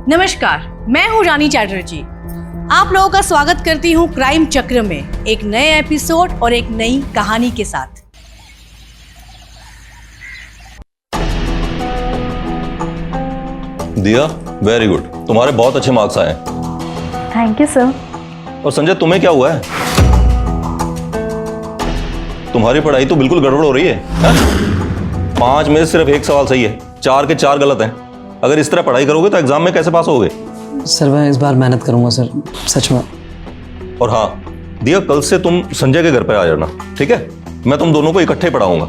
नमस्कार, मैं हूँ रानी चैटर्जी। आप लोगों का स्वागत करती हूँ क्राइम चक्र में एक नए एपिसोड और एक नई कहानी के साथ। दिया, वेरी गुड, तुम्हारे बहुत अच्छे मार्क्स आए हैं। Thank you sir. और संजय, तुम्हें क्या हुआ है? तुम्हारी पढ़ाई तो बिल्कुल गड़बड़ हो रही है, हा? 5 में से सिर्फ 1 सवाल सही है, 4 के 4 गलत हैं। अगर इस तरह पढ़ाई करोगे तो एग्जाम में कैसे पास होगे? सर मैं इस बार मेहनत करूंगा सर, सच में। और हाँ दिया, कल से तुम संजय के घर पे आ जाना, ठीक है? मैं तुम दोनों को इकट्ठे पढ़ाऊंगा।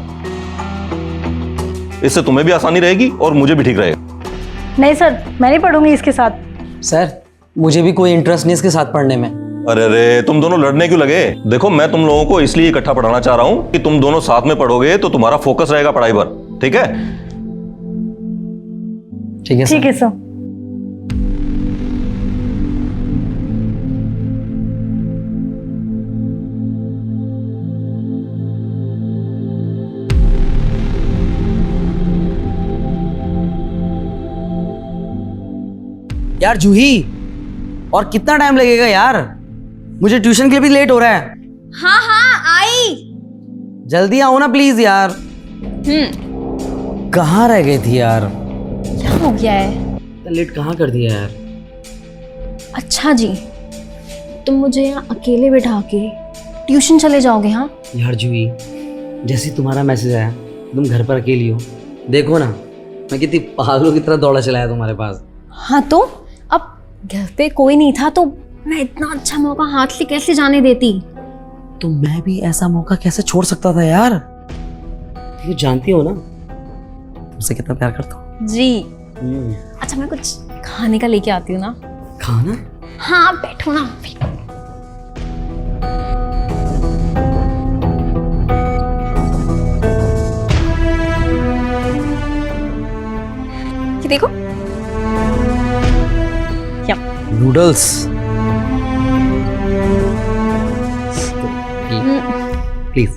इससे तुम्हें भी आसानी रहेगी और मुझे भी ठीक रहेगा। नहीं सर, मैं नहीं पढ़ूंगी इसके साथ। सर मुझे भी कोई इंटरेस्ट नहीं इसके साथ पढ़ने में। अरे रे, तुम दोनों लड़ने क्यों लगे? देखो, मैं तुम लोगों को इसलिए इकट्ठा पढ़ाना चाह रहा हूं कि तुम दोनों साथ में पढ़ोगे तो तुम्हारा फोकस रहेगा पढ़ाई पर, ठीक है? ठीक है ठीक है सर। यार जूही, और कितना टाइम लगेगा यार? मुझे ट्यूशन के लिए भी लेट हो रहा है। हाँ हाँ आई। जल्दी आओ ना प्लीज यार। कहाँ रह गई थी यार? क्या हो गया है? लेट कहाँ कर दिया यार? अच्छा जी, तुम मुझे यहाँ अकेले बिठा के ट्यूशन चले जाओगे? हाँ यार जूही, जैसे तुम्हारा मैसेज आया तुम घर पर अकेली हो, देखो ना मैं कितनी पागलों की तरह दौड़ा चलाया तुम्हारे पास। हाँ तो अब घर पे कोई नहीं था तो मैं इतना अच्छा मौका हाथ से कैसे जाने देती? तो मैं भी ऐसा मौका कैसे छोड़ सकता था यार? ये जानती हो ना तुमसे कितना प्यार करता हूँ। जी। अच्छा मैं कुछ खाने का लेके आती हूँ ना। खाना? हाँ बैठो ना। ये देखो नूडल्स। प्लीज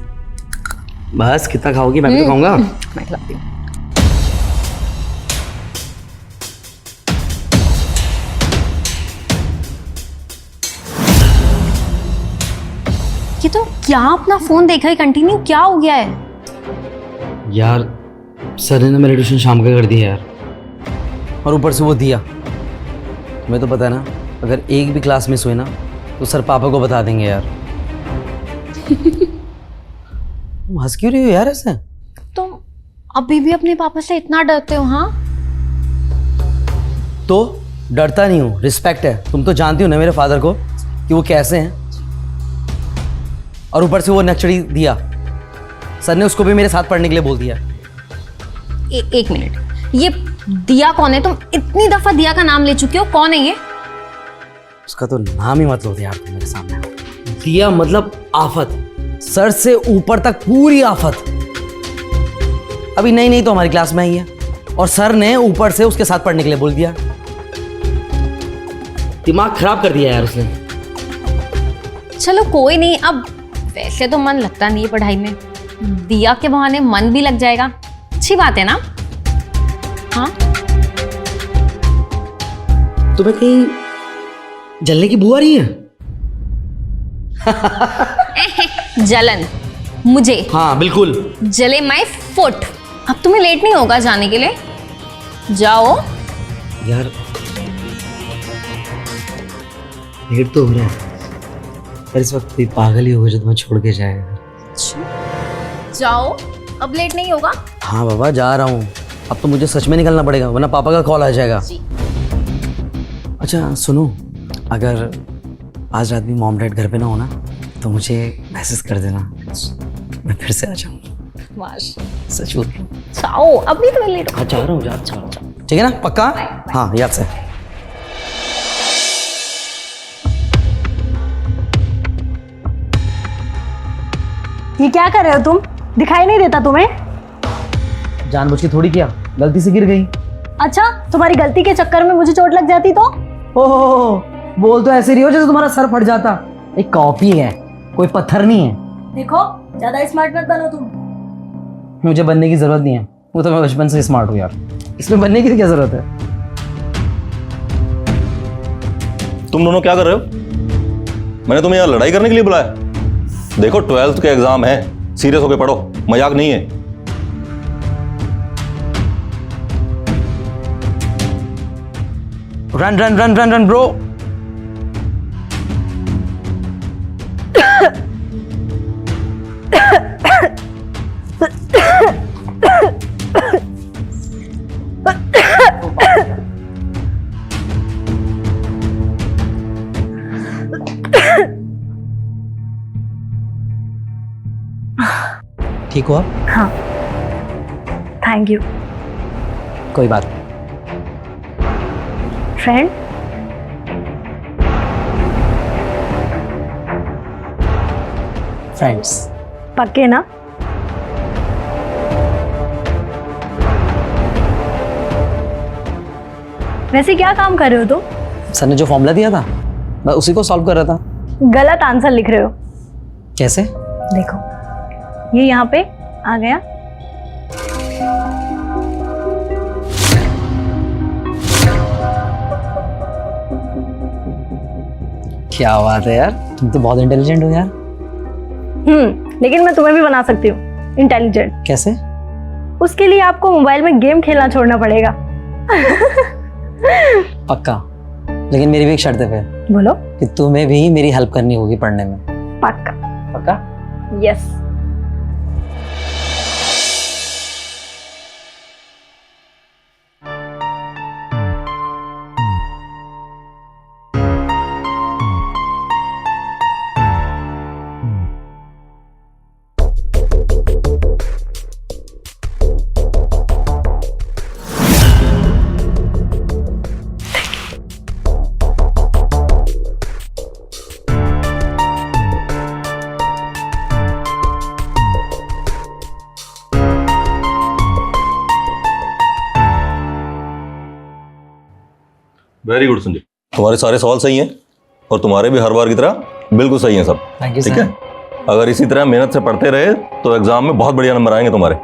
बस, कितना खाओगी? मैं भी तो खाऊंगा। मैं खिलाती हूँ। ये तो क्या अपना फोन देख रहे कंटिन्यू? क्या हो गया है? यार सर ने मेरी ट्यूशन शाम का कर दिया यार, और ऊपर से वो दिया। तुम्हें तो पता है ना, अगर एक भी क्लास मिस हुई ना तो सर पापा को बता देंगे यार। तुम हंस क्यों रही हो यार ऐसे? तुम अभी भी अपने पापा से इतना डरते हो? हाँ तो डरता नहीं हूँ, रिस्पेक्ट है। तुम तो जानती हो ना मेरे फादर को कि वो कैसे हैं। और ऊपर से वो नक्चड़ी दिया, सर ने उसको भी मेरे साथ पढ़ने के लिए बोल दिया। एक मिनट, ये दिया कौन है? तुम इतनी दफा दिया का नाम ले चुके हो, कौन है ये? उसका तो नाम ही मत लो यार तुम मेरे सामने। दिया मतलब आफत, सर से ऊपर तक पूरी आफत। अभी नई नई तो हमारी क्लास में आई है और सर ने ऊपर से उसके साथ पढ़ने के लिए बोल दिया। दिमाग खराब कर दिया यार उसने। चलो कोई नहीं, अब वैसे तो मन लगता नहीं है पढ़ाई में, दिया के बहाने मन भी लग जाएगा। अच्छी बात है ना? हाँ तुम्हें कहीं जलने की बू आ रही है? जलन मुझे? हाँ बिल्कुल। जले माय फुट। अब तुम्हें लेट नहीं होगा जाने के लिए? जाओ यार लेट तो हो रहा है, पर इस वक्त कोई पागल ही होगा जो तुम्हें छोड़ के जाएगा। जाओ, अब लेट नहीं होगा? हाँ बाबा जा रहा हूँ। अब तो मुझे सच में निकलना पड़ेगा वरना पापा का कॉल आ जाएगा। अच्छा सुनो, अगर आज रात भी मॉम डैड घर पे ना हो ना तो मुझे मैसेज कर देना, मैं फिर से आ जाऊँगा। सच बोल रहा हूँ। जाओ, अभी तो लेट हो। हाँ जा रहा हूँ, जा ठीक है ना? पक्का? हाँ याद से। ये क्या कर रहे हो तुम? दिखाई नहीं देता तुम्हें? जानबूझ के थोड़ी किया, गलती से गिर गई। अच्छा, तुम्हारी गलती के चक्कर में मुझे चोट लग जाती तो? ओहो, बोल तो ऐसे रही हो जैसे तुम्हारा सर फट जाता। एक कॉपी है, कोई पत्थर नहीं है। देखो, ज्यादा स्मार्ट मत बनो तुम। मुझे बनने की जरूरत नहीं है, वो तो मैं बचपन से स्मार्ट हूँ यार, इसमें बनने की क्या जरूरत है? तुम दोनों क्या कर रहे हो? मैंने तुम्हें यहाँ लड़ाई करने के लिए बुलाया? देखो 12th के एग्जाम है, सीरियस होके पढ़ो, मजाक नहीं है। Run run run run run bro. ठीक हुआ? हाँ, थैंक यू। कोई बात। Friend, friends. पक्के ना? वैसे क्या काम कर रहे हो तुम? सर ने जो फॉर्मूला दिया था मैं उसी को सॉल्व कर रहा था। गलत आंसर लिख रहे हो। कैसे? देखो, ये यहाँ पे आ गया। क्या बात है यार, तुम तो बहुत इंटेलिजेंट हो यार। लेकिन मैं तुम्हें भी बना सकती हूँ इंटेलिजेंट। कैसे? उसके लिए आपको मोबाइल में गेम खेलना छोड़ना पड़ेगा। पक्का, लेकिन मेरी भी एक शर्त है फिर। बोलो। कि तुम्हें भी मेरी हेल्प करनी होगी पढ़ने में। पक्का। पक्का? यस। वेरी गुड संजय, तुम्हारे सारे सवाल सही हैं और तुम्हारे भी हर बार की तरह बिल्कुल सही हैं सब। थैंक यू ठीक सर। है, अगर इसी तरह मेहनत से पढ़ते रहे तो एग्जाम में बहुत बढ़िया नंबर आएंगे तुम्हारे।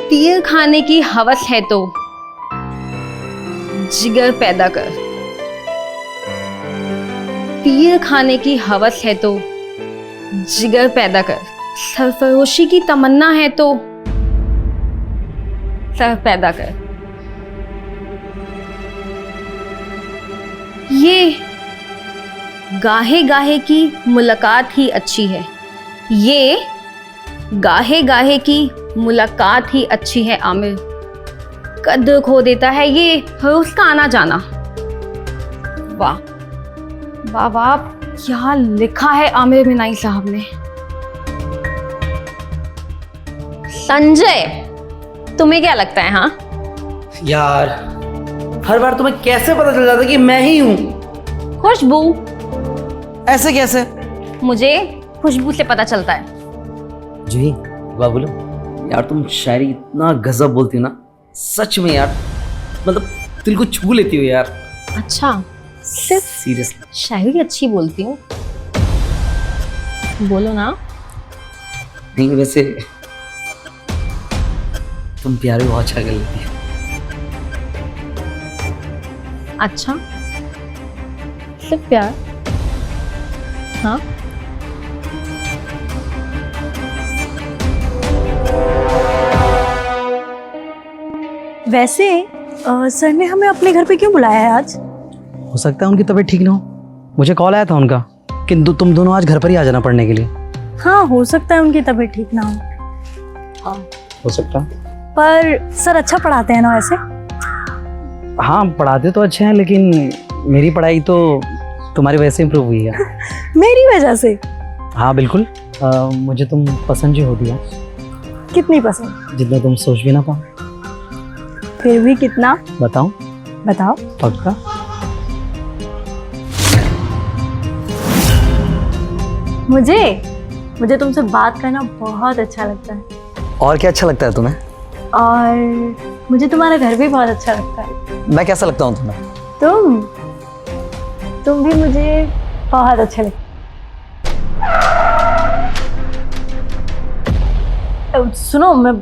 तीर खाने की हवस है तो जिगर पैदा कर। तीर खाने की हवस है तो जिगर पैदा कर। सरफरोशी की तमन्ना है तो सर पैदा कर। ये गाहे गाहे की मुलाकात ही अच्छी है। ये गाहे गाहे की मुलाकात ही अच्छी है आमिर। कद्र खो देता है ये रोज का आना जाना। वाह वाह वाह, क्या लिखा है आमिर मिनाई साहब ने। संजय, तुम्हें क्या लगता है? हाँ यार, हर बार तुम्हें कैसे पता चल जाता कि मैं ही हूँ? खुशबू। ऐसे कैसे? मुझे खुशबू से पता चलता है। जी वाह, बोलो यार, तुम शायरी इतना गजब बोलती हो ना, सच में यार, मतलब दिल को छू लेती हो यार। अच्छा, सिर्फ सीरियसली शायरी अच्छी बोलती हूँ? बोलो ना। नहीं, वैसे तुम प्यार भी बहुत अच्छा कर लेती हो। अच्छा, सिर्फ प्यार? हाँ। वैसे सर ने हमें अपने घर पे क्यों बुलाया है आज? हो सकता है उनकी तबीयत ठीक ना हो। मुझे कॉल आया था उनका कि तुम दोनों आज घर पर ही आ जाना पढ़ने के लिए। हाँ, हो सकता है उनकी तबीयत ठीक ना हो। हाँ, हो सकता है। पर सर अच्छा पढ़ाते हैं ना वैसे? हाँ, पढ़ाते तो अच्छे हैं, लेकिन मेरी पढ़ाई तो तुम्हारी वजह से इम्प्रूव हुई है। मेरी वजह से? हाँ बिल्कुल। मुझे तुम पसंद ही होती है। कितनी पसंद? जितना तुम सोच भी ना पाओ। फिर भी कितना? बताऊं? बताओ। पक्का? मुझे तुमसे बात करना बहुत अच्छा लगता है। और क्या अच्छा लगता है तुम्हें? और मुझे तुम्हारा घर भी बहुत अच्छा लगता है। मैं कैसा लगता हूँ तुम्हें? तुम भी मुझे बहुत अच्छे लगते। सुनो, मैं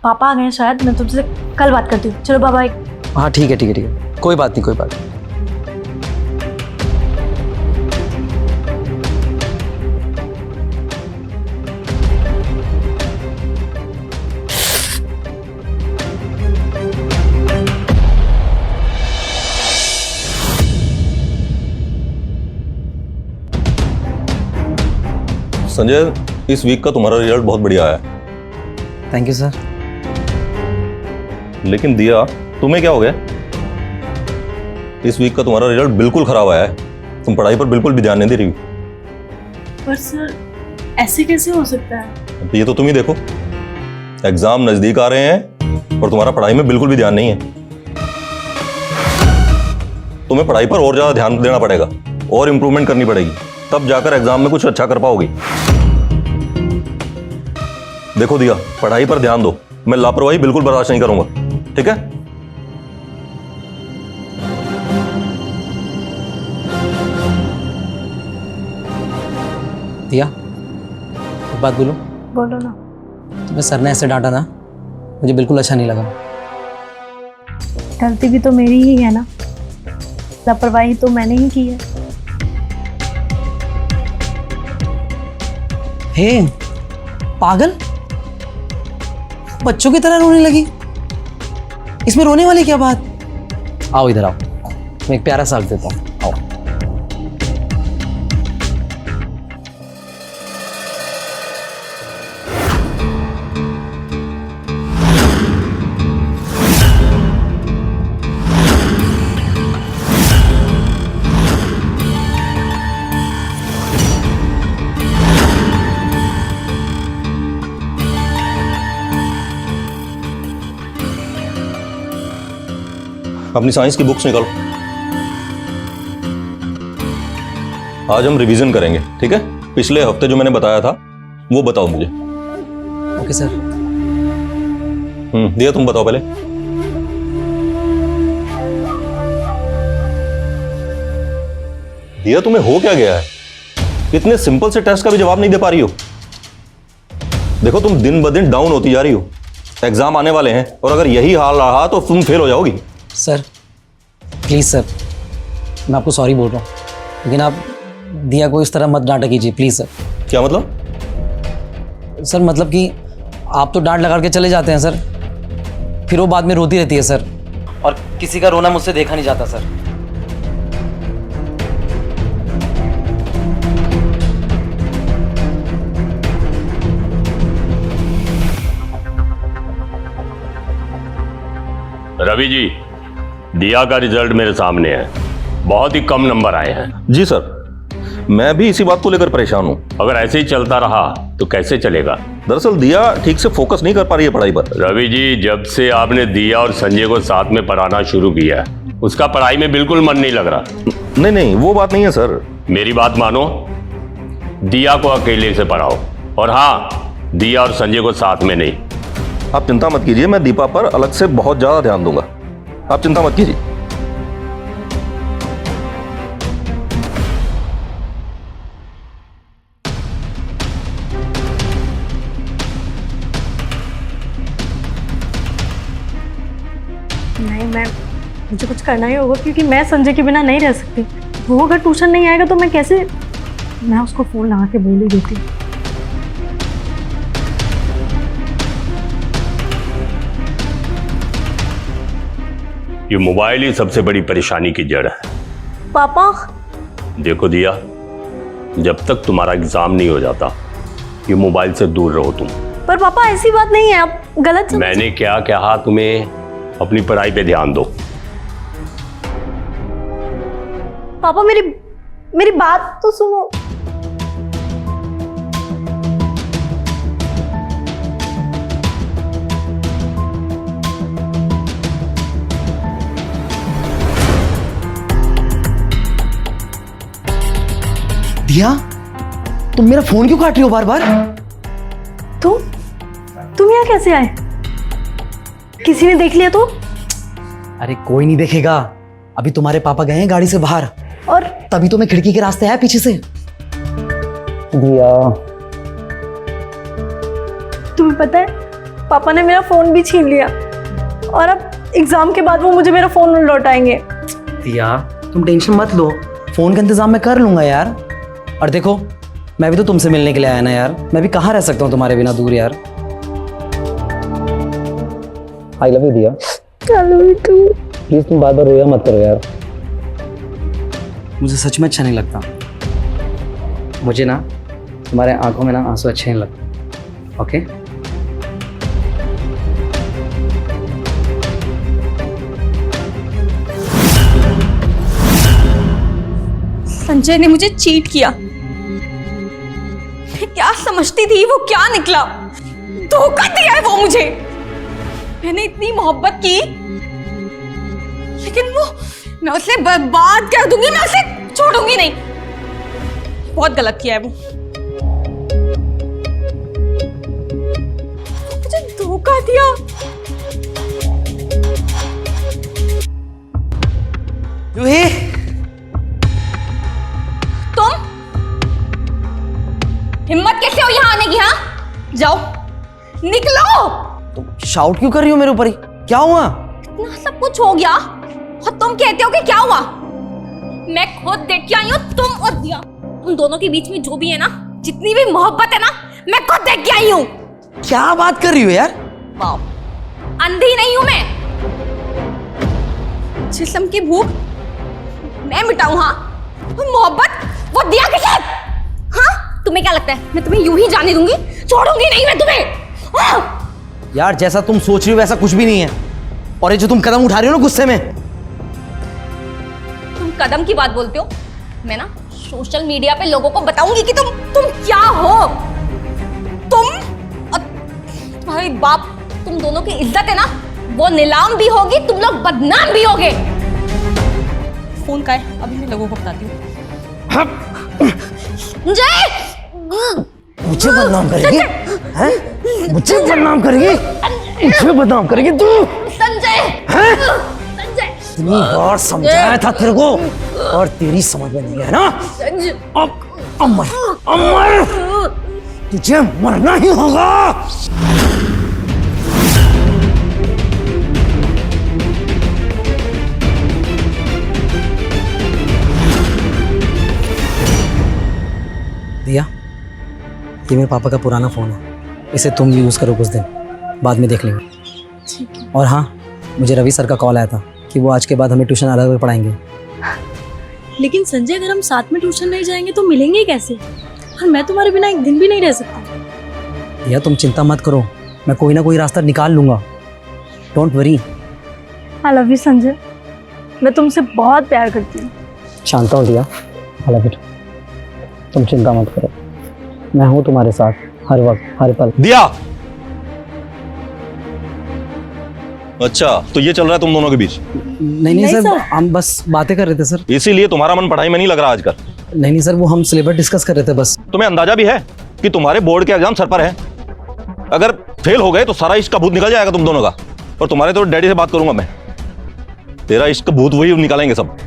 पापा आ गए हैं शायद, मैं तुमसे कल बात करती हूँ। चलो बाय। हाँ ठीक है ठीक है ठीक है, कोई बात नहीं कोई बात नहीं। संजय, इस वीक का तुम्हारा रिजल्ट बहुत बढ़िया आया है। Thank you sir. लेकिन दिया, तुम्हें क्या हो गया? इस वीक का तुम्हारा रिजल्ट बिल्कुल खराब आया है। तुम पढ़ाई पर बिल्कुल भी ध्यान नहीं दे रही। पर सर ऐसे कैसे हो सकता है? तो ये तो तुम ही देखो, एग्जाम नजदीक आ रहे हैं और तुम्हारा पढ़ाई में बिल्कुल भी ध्यान नहीं है। तुम्हें पढ़ाई पर और ज्यादा ध्यान देना पड़ेगा और इंप्रूवमेंट करनी पड़ेगी, तब जाकर एग्जाम में कुछ अच्छा कर पाओगी। देखो दिया, पढ़ाई पर ध्यान दो। मैं लापरवाही बिल्कुल बर्दाश्त नहीं करूंगा, ठीक है? दिया, एक बात बोलो। बोलो ना। तुम्हें सर ने ऐसे डांटा ना, मुझे बिल्कुल अच्छा नहीं लगा। गलती भी तो मेरी ही है ना, लापरवाही तो मैंने ही की है। हे पागल, बच्चों की तरह रोने लगी। इसमें रोने वाली क्या बात? आओ इधर आओ, मैं एक प्यारा सा हक देता हूँ। आओ। अपनी साइंस की बुक्स निकालो। आज हम रिवीजन करेंगे, ठीक है? पिछले हफ्ते जो मैंने बताया था वो बताओ मुझे। Okay sir. दिया, तुम बताओ पहले। दिया, तुम्हें हो क्या गया है? इतने सिंपल से टेस्ट का भी जवाब नहीं दे पा रही हो। देखो, तुम दिन ब दिन डाउन होती जा रही हो। एग्जाम आने वाले हैं और अगर यही हाल रहा तो तुम फेल हो जाओगी। सर प्लीज़ सर, मैं आपको सॉरी बोल रहा हूँ, लेकिन आप दिया को इस तरह मत डांटा कीजिए प्लीज़ सर। क्या मतलब? सर मतलब कि आप तो डांट लगा के चले जाते हैं सर, फिर वो बाद में रोती रहती है सर, और किसी का रोना मुझसे देखा नहीं जाता सर। रवि जी, दिया का रिजल्ट मेरे सामने है, बहुत ही कम नंबर आए हैं। जी सर, मैं भी इसी बात को लेकर परेशान हूँ। अगर ऐसे ही चलता रहा तो कैसे चलेगा? दरअसल दिया ठीक से फोकस नहीं कर पा रही है पढ़ाई पर। रवि जी, जब से आपने दिया और संजय को साथ में पढ़ाना शुरू किया है, उसका पढ़ाई में बिल्कुल मन नहीं लग रहा। नहीं नहीं, वो बात नहीं है सर। मेरी बात मानो, दिया को अकेले से पढ़ाओ, और हाँ, दिया और संजय को साथ में नहीं। आप चिंता मत कीजिए, मैं दीपा पर अलग से बहुत ज्यादा ध्यान दूंगा। आप चिंता मत कीजिए। नहीं, मुझे कुछ करना ही होगा, क्योंकि मैं संजय के बिना नहीं रह सकती। वो अगर ट्यूशन नहीं आएगा तो मैं उसको फोन लगा के बोल ही देती। ये मोबाइल ही सबसे बड़ी परेशानी की जड़ है। पापा, देखो दिया, जब तक तुम्हारा एग्जाम नहीं हो जाता, ये मोबाइल से दूर रहो तुम। पर पापा ऐसी बात नहीं है, आप गलत समझ। मैंने क्या कहा? तुम्हें अपनी पढ़ाई पे ध्यान दो। पापा मेरी बात तो सुनो। दिया, तुम मेरा फोन क्यों काट रही हो बार बार? तुम यहाँ कैसे आए? किसी ने देख लिया तो? अरे कोई नहीं देखेगा, अभी तुम्हारे पापा गए हैं गाड़ी से बाहर, और तभी तो मैं खिड़की के रास्ते आया पीछे से। दिया, तुम्हें पता है पापा ने मेरा फ़ोन भी छीन लिया और अब एग्ज़ाम के बाद वो मुझे मेरा फ़ोन लौटाएंगे। दिया तुम टेंशन मत लो, फ़ोन का इंतज़ाम मैं कर लूँगा यार। और देखो मैं भी तो तुमसे मिलने के लिए आया ना यार, मैं भी कहाँ रह सकता हूँ तुम्हारे बिना दूर यार। आई love you Diya. I love you too. Please तुम बार बार रोया मत करो यार, मुझे सच में अच्छा नहीं लगता। मुझे ना तुम्हारे आंखों में ना आंसू अच्छे नहीं लगते। ओके संजय ने मुझे चीट किया। मैं क्या समझती थी, वो क्या निकला। धोखा दिया है वो मुझे। मैंने इतनी मोहब्बत की, लेकिन वो, मैं उसे बर्बाद कर दूंगी, मैं उसे छोड़ूंगी नहीं। बहुत गलत किया है वो। मुझे धोखा दिया। जूही, तुम हिम्मत कैसे हो यहाँ आने की? हाँ जाओ, निकलो। शाउट क्यों कर रही हो मेरे ऊपर ही? क्या हुआ? इतना सब कुछ हो गया और तुम कहते हो कि क्या हुआ? मैं खुद देख के आई हूँ। तुम और दिया, उन दोनों के बीच में जो भी है ना, जितनी भी मोहब्बत है ना, मैं खुद देख के आई हूँ। क्या बात कर रही हो यार? वाओ, अंधी नहीं हूं मैं। जिस्म की भूख मैं मिटाऊं, हाँ, और मोहब्बत वो दिया के साथ। हाँ, तुम्हें क्या लगता है मैं तुम्हें यूं ही जाने दूंगी? छोड़ूंगी नहीं मैं तुम्हें। हाँ? यार जैसा तुम सोच रही हो वैसा कुछ भी नहीं है। और ये जो तुम कदम उठा रही हो ना गुस्से में। तुम कदम की बात बोलते हो, मैं ना सोशल मीडिया पे लोगों को बताऊंगी कि तुम क्या हो। तुम और तुम्हारे बाप, तुम दोनों की इज्जत है ना, वो नीलाम भी होगी, तुम लोग बदनाम भी होगे। फोन का है, अभी मैं लोगों को बताती हूँ। जय, मुझे बदनाम करेगी? हैं? मुझे बदनाम करेगी? मुझे बदनाम करेगी तू? संजय, हैं? संजय, इतनी बार समझाया था तेरे को और तेरी समझ में नहीं है ना? संजय। अब अमर, अमर, तुझे मरना ही होगा। दिया, ये मेरे पापा का पुराना फ़ोन है, इसे तुम यूज़ करो कुछ दिन, बाद में देख लेंगे। और हाँ, मुझे रवि सर का कॉल आया था कि वो आज के बाद हमें ट्यूशन अलग अलग पढ़ाएंगे। लेकिन संजय अगर हम साथ में ट्यूशन नहीं जाएंगे तो मिलेंगे कैसे? और मैं तुम्हारे बिना एक दिन भी नहीं रह सकती। दिया तुम चिंता मत करो, मैं कोई ना कोई रास्ता निकाल लूँगा। Don't worry. I love you Sanjay, मैं तुमसे बहुत प्यार करती हूँ। शांता हो दिया, आई लव यू। तुम चिंता मत करो, मैं हूँ तुम्हारे साथ हर वक्त हर पल। दिया, अच्छा तो ये चल रहा है तुम दोनों के बीच? नहीं सर, हम बस बातें कर रहे थे सर। इसीलिए तुम्हारा मन पढ़ाई में नहीं लग रहा आजकल? नहीं सर, वो हम सिलेबस डिस्कस कर रहे थे बस। तुम्हें अंदाजा भी है कि तुम्हारे बोर्ड के एग्जाम सर पर है? अगर फेल हो गए तो सारा इश्क का भूत निकल जाएगा तुम दोनों का। और तुम्हारे तो डैडी से बात करूंगा मैं, तेरा इश्क का भूत वही निकालेंगे सब।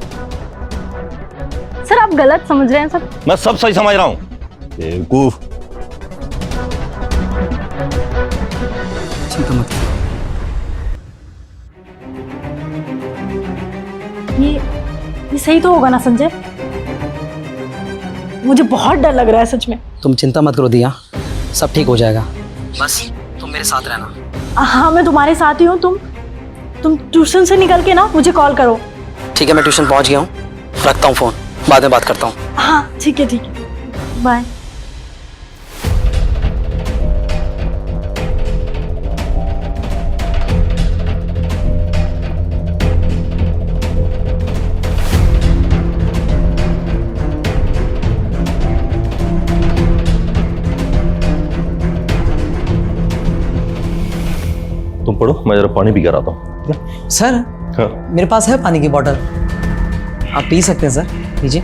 सर आप गलत समझ रहे हैं सर। मैं सब सही समझ रहा हूं, बेवकूफ। चिंता मत। ये सही तो होगा ना संजय? मुझे बहुत डर लग रहा है सच में। तुम चिंता मत करो दिया, सब ठीक हो जाएगा, बस तुम मेरे साथ रहना। हाँ मैं तुम्हारे साथ ही हूँ। तुम ट्यूशन से निकल के ना मुझे कॉल करो। ठीक है, मैं ट्यूशन पहुंच गया हूँ, रखता हूँ फ़ोन, बाद में बात करता हूँ। हाँ ठीक है, बाय। तुम पढ़ो, मैं जरा पानी पी कर आता हूँ। सर हाँ। मेरे पास है पानी की बोतल, आप पी सकते हैं सर, लीजिए।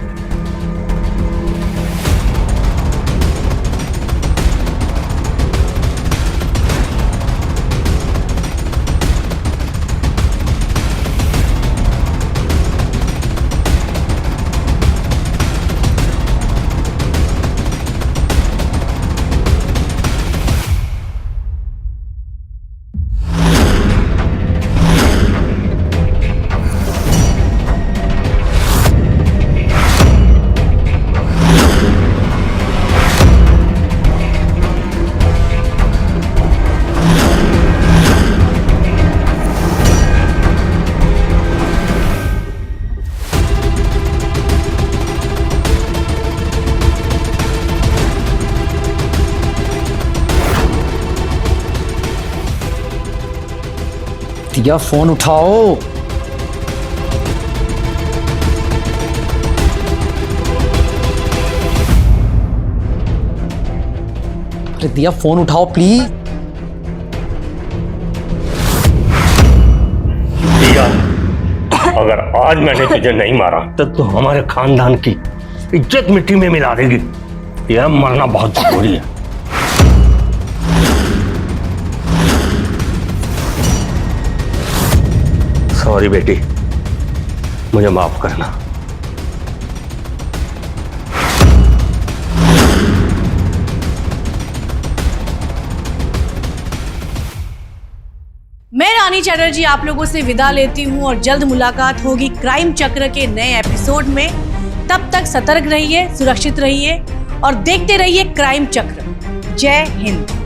दिया फोन उठाओ। अरे दिया फोन उठाओ प्लीज। दिया, अगर आज मैंने तुझे नहीं मारा तब तो हमारे खानदान की इज्जत मिट्टी में मिला देगी। यह मरना बहुत जरूरी है। सॉरी बेटी, मुझे माफ करना। मैं रानी चैटर्जी आप लोगों से विदा लेती हूं और जल्द मुलाकात होगी क्राइम चक्र के नए एपिसोड में। तब तक सतर्क रहिए, सुरक्षित रहिए और देखते रहिए क्राइम चक्र। जय हिंद।